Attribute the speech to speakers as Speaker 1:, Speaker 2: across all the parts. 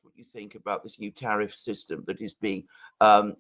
Speaker 1: what you think about this new tariff system that is being um,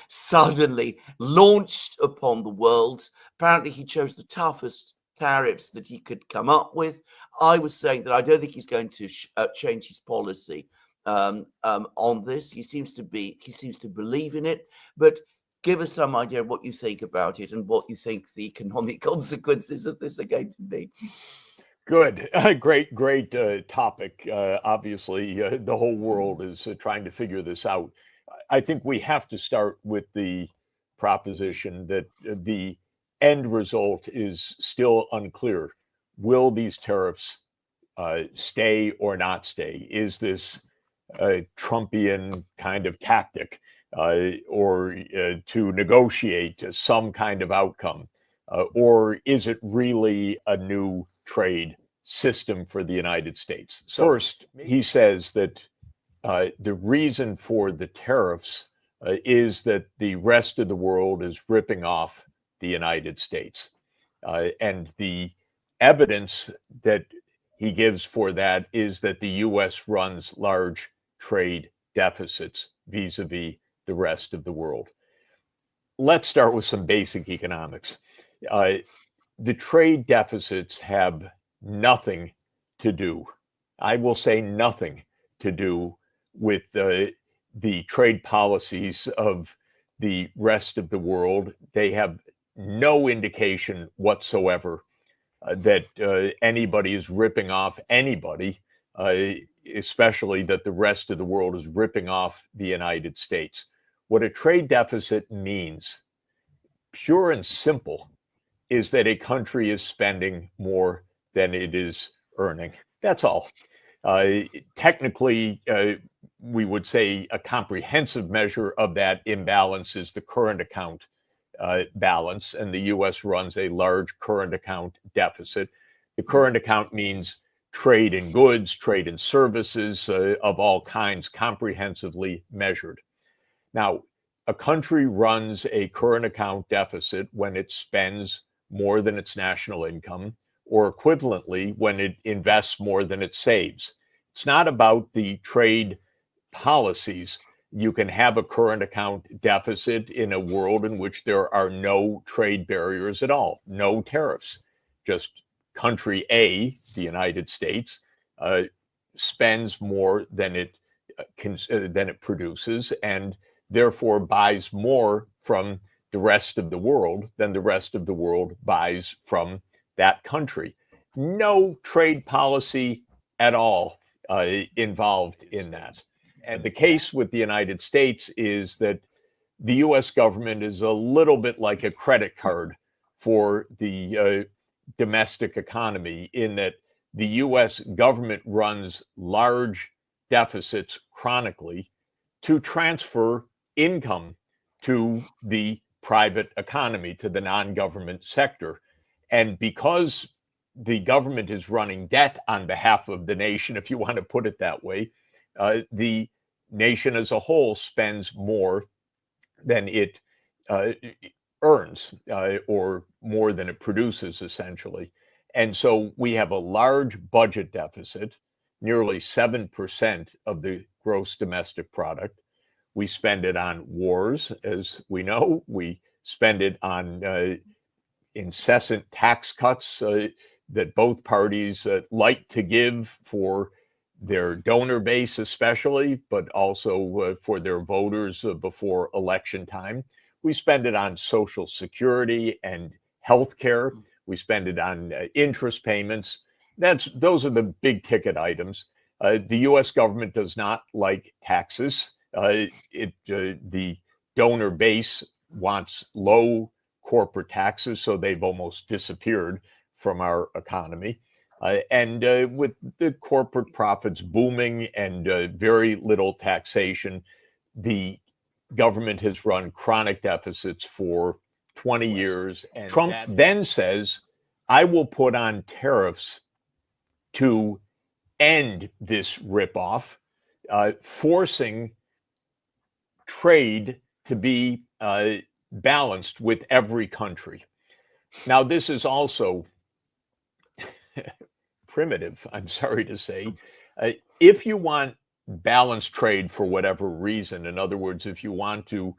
Speaker 1: suddenly launched upon the world. Apparently, he chose the toughest tariffs that he could come up with. I was saying that I don't think he's going to change his policy on this. He seems to believe in it, but give us some idea of what you think about it and what you think the economic consequences of this are going to be.
Speaker 2: Good. Great topic. Obviously, the whole world is trying to figure this out. I think we have to start with the proposition that the end result is still unclear. Will these tariffs stay or not stay? Is this a Trumpian kind of tactic or to negotiate some kind of outcome? Or is it really a new trade system for the United States? First, he says that the reason for the tariffs is that the rest of the world is ripping off the United States. And the evidence that he gives for that is that the US runs large trade deficits vis-a-vis the rest of the world. Let's start with some basic economics. The trade deficits have nothing to do, I will say nothing to do with the trade policies of the rest of the world. They have no indication whatsoever that anybody is ripping off anybody, especially that the rest of the world is ripping off the United States. What a trade deficit means, pure and simple, is that a country is spending more than it is earning. That's all. Technically, we would say a comprehensive measure of that imbalance is the current account balance, and the US runs a large current account deficit. The current account means trade in goods, trade in services of all kinds, comprehensively measured. Now, a country runs a current account deficit when it spends more than its national income, or equivalently, when it invests more than it saves. It's not about the trade policies. You can have a current account deficit in a world in which there are no trade barriers at all, no tariffs. Just country A, the United States, spends more than it produces, and therefore buys more from the rest of the world than the rest of the world buys from that country. No trade policy at all involved in that. And the case with the United States is that the US government is a little bit like a credit card for the domestic economy, in that the US government runs large deficits chronically to transfer income to the private economy, to the non-government sector. And because the government is running debt on behalf of the nation, if you want to put it that way, the nation as a whole spends more than it earns, or more than it produces, essentially. And so we have a large budget deficit, nearly 7% of the gross domestic product. We spend it on wars, as we know. We spend it on incessant tax cuts that both parties like to give for their donor base especially, but also for their voters before election time. We spend it on Social Security and health care. We spend it on interest payments. Those are the big ticket items. The US government does not like taxes. The donor base wants low corporate taxes, so they've almost disappeared from our economy. And with the corporate profits booming and very little taxation, the government has run chronic deficits for 20 years. And Trump then says, I will put on tariffs to end this ripoff, forcing trade to be balanced with every country. Now, this is also primitive, I'm sorry to say. If you want balance trade for whatever reason. In other words, if you want to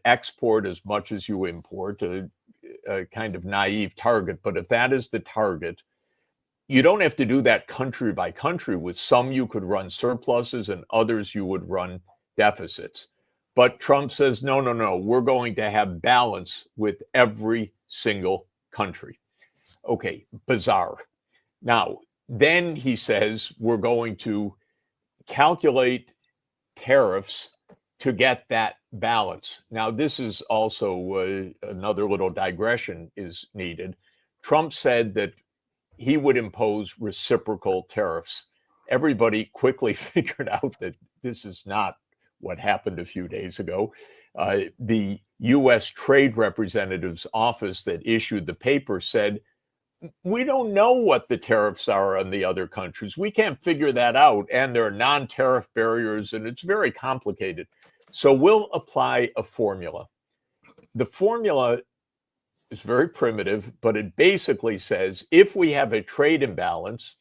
Speaker 2: export as much as you import, a kind of naive target, but if that is the target, you don't have to do that country by country. With some, you could run surpluses and others you would run deficits. But Trump says, no, no, no, we're going to have balance with every single country. Okay, bizarre. Now, then he says we're going to calculate tariffs to get that balance. Now, this is also another little digression is needed. Trump said that he would impose reciprocal tariffs. Everybody quickly figured out that this is not what happened a few days ago. The U.S. Trade Representative's office that issued the paper said, we don't know what the tariffs are on the other countries. We can't figure that out. And there are non-tariff barriers, and it's very complicated. So we'll apply a formula. The formula is very primitive, but it basically says if we have a trade imbalance,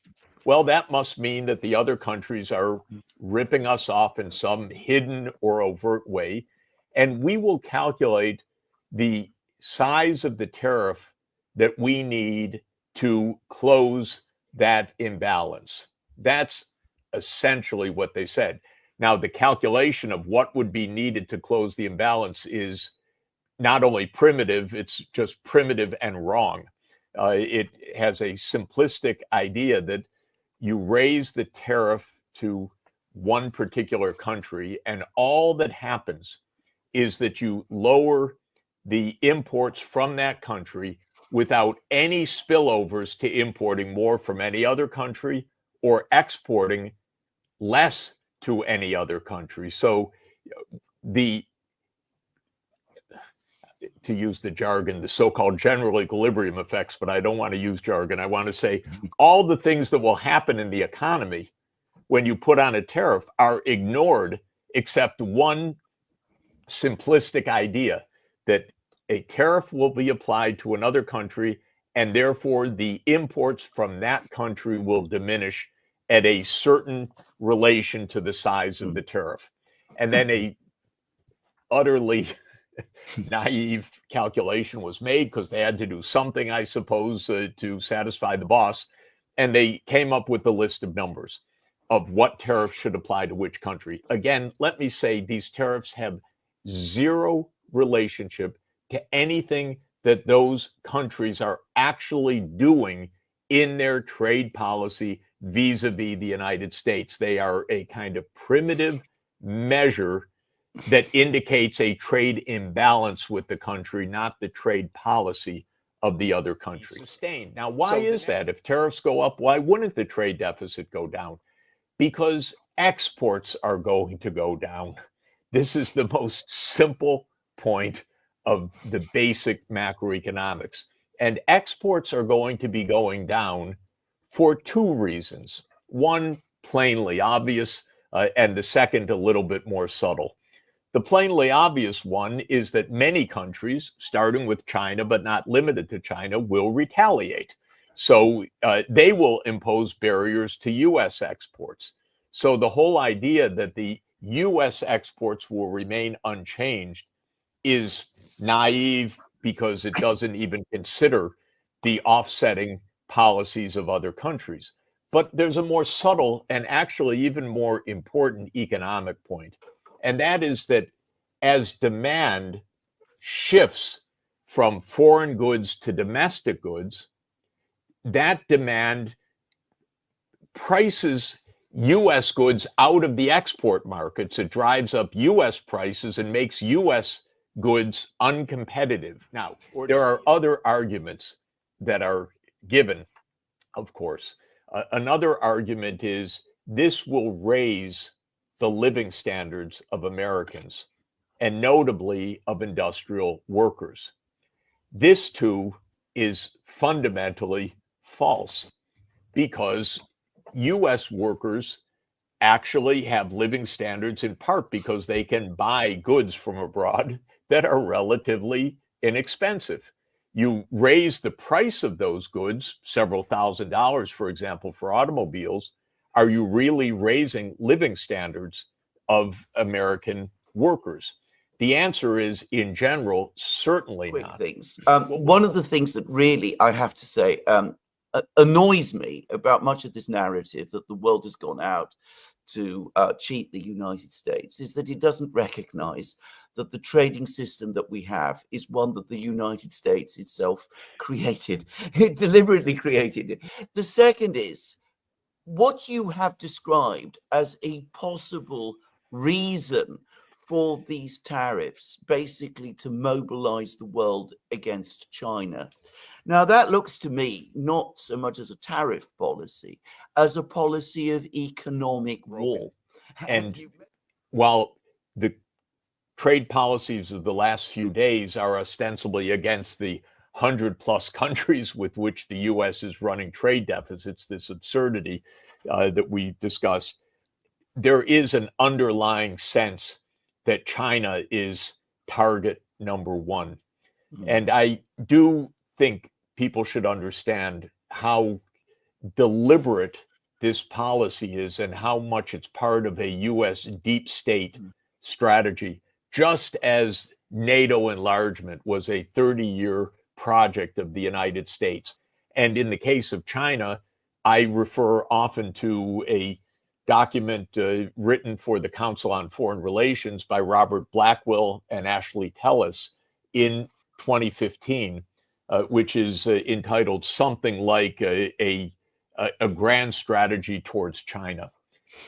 Speaker 2: well, that must mean that the other countries are ripping us off in some hidden or overt way. And we will calculate the size of the tariff that we need to close that imbalance. That's essentially what they said. Now, the calculation of what would be needed to close the imbalance is not only primitive, it's just primitive and wrong. It has a simplistic idea that you raise the tariff to one particular country, and all that happens is that you lower the imports from that country without any spillovers to importing more from any other country or exporting less to any other country. So to use the jargon, the so-called general equilibrium effects, but I don't want to use jargon. I want to say all the things that will happen in the economy when you put on a tariff are ignored, except one simplistic idea that a tariff will be applied to another country, and therefore the imports from that country will diminish at a certain relation to the size of the tariff. And then a utterly naive calculation was made because they had to do something, I suppose, to satisfy the boss. And they came up with the list of numbers of what tariffs should apply to which country. Again, let me say these tariffs have zero relationship to anything that those countries are actually doing in their trade policy vis-a-vis the United States. They are a kind of primitive measure that indicates a trade imbalance with the country, not the trade policy of the other country. Sustained. Now, why is that? If tariffs go up, why wouldn't the trade deficit go down? Because exports are going to go down. This is the most simple point of the basic macroeconomics. And exports are going to be going down for two reasons. One, plainly obvious, and the second, a little bit more subtle. The plainly obvious one is that many countries, starting with China, but not limited to China, will retaliate. So they will impose barriers to U.S. exports. So the whole idea that the U.S. exports will remain unchanged is naive because it doesn't even consider the offsetting policies of other countries. But there's a more subtle and actually even more important economic point. And that is that as demand shifts from foreign goods to domestic goods, that demand prices U.S. goods out of the export markets. It drives up U.S. prices and makes U.S. goods uncompetitive. Now, there are other arguments that are given, of course. Another argument is this will raise the living standards of Americans, and notably of industrial workers. This, too, is fundamentally false because U.S. workers actually have living standards in part because they can buy goods from abroad that are relatively inexpensive. You raise the price of those goods, several $1,000s, for example, for automobiles, are you really raising living standards of American workers? The answer is, in general, certainly
Speaker 1: quick
Speaker 2: not.
Speaker 1: things. One of the things that really, I have to say, annoys me about much of this narrative that the world has gone out to cheat the United States is that it doesn't recognize that the trading system that we have is one that the United States itself created. It deliberately created it. The second is what you have described as a possible reason for these tariffs, basically to mobilize the world against China. Now, that looks to me not so much as a tariff policy, as a policy of economic war.
Speaker 2: And while the trade policies of the last few days are ostensibly against the 100+ countries with which the U.S. is running trade deficits, this absurdity that we discussed, there is an underlying sense that China is target number one. And I do think people should understand how deliberate this policy is and how much it's part of a U.S. deep state strategy, just as NATO enlargement was a 30-year project of the United States. And in the case of China, I refer often to a document written for the Council on Foreign Relations by Robert Blackwell and Ashley Tellis in 2015, which is entitled something like a grand strategy towards China.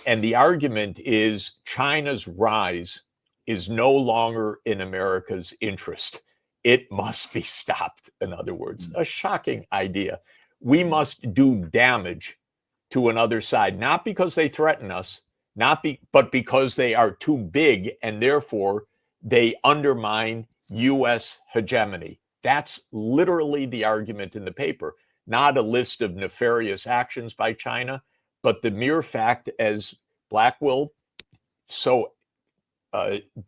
Speaker 2: And the argument is China's rise is no longer in America's interest. It must be stopped, in other words. A shocking idea. We must do damage to another side, not because they threaten us, but because they are too big and therefore they undermine U.S. hegemony. That's literally the argument in the paper, not a list of nefarious actions by China, but the mere fact, as Blackwell so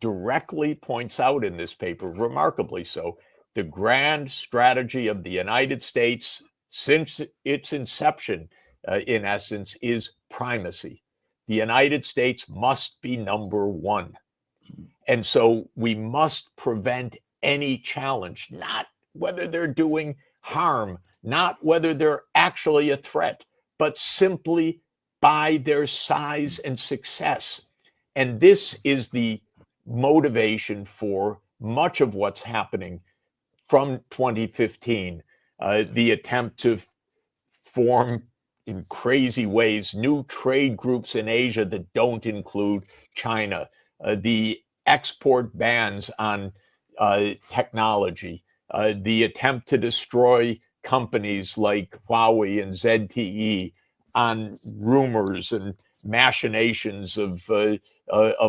Speaker 2: directly points out in this paper, remarkably so, the grand strategy of the United States since its inception, in essence, is primacy. The United States must be number one. And so we must prevent any challenge, not whether they're doing harm, not whether they're actually a threat, but simply by their size and success. And this is the motivation for much of what's happening from 2015, the attempt to form in crazy ways new trade groups in Asia that don't include China, the export bans on technology, the attempt to destroy companies like Huawei and ZTE on rumors and machinations of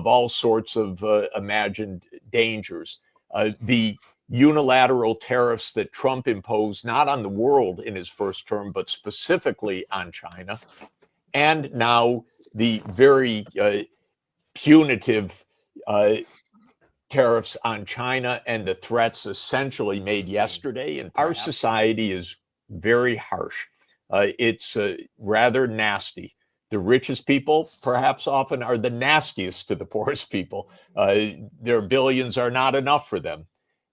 Speaker 2: all sorts of imagined dangers, the unilateral tariffs that Trump imposed, not on the world in his first term, but specifically on China, and now the very punitive tariffs on China and the threats essentially made yesterday. And our society is very harsh. It's rather nasty. The richest people, perhaps often, are the nastiest to the poorest people. Their billions are not enough for them.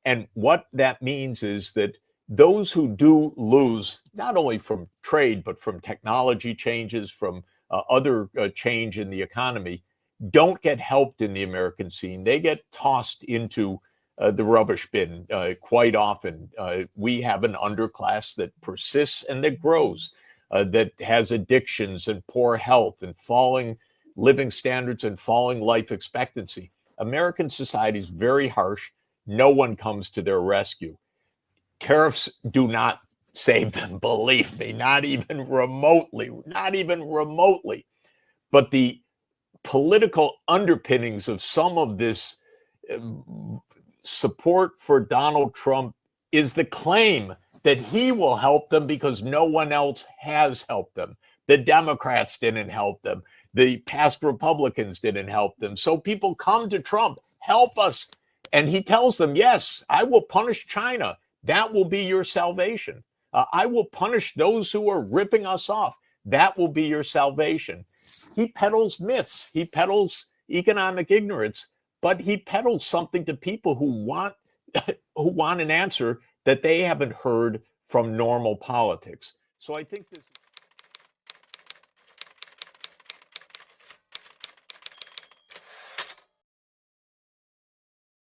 Speaker 2: And what that means is that those who do lose, not only from trade, but from technology changes, from other change in the economy, don't get helped in the American scene. They get tossed into the rubbish bin quite often. We have an underclass that persists and that grows, that has addictions and poor health and falling living standards and falling life expectancy. American society is very harsh. No one comes to their rescue. Tariffs do not save them, believe me, not even remotely, not even remotely. But the political underpinnings of some of this support for Donald Trump is the claim that he will help them because no one else has helped them. The Democrats didn't help them. The past Republicans didn't help them. So people come to Trump, help us. And he tells them, yes, I will punish China. That will be your salvation. I will punish those who are ripping us off. That will be your salvation. He peddles myths. He peddles economic ignorance, but he peddles something to people who want an answer that they haven't heard from normal politics. So I think this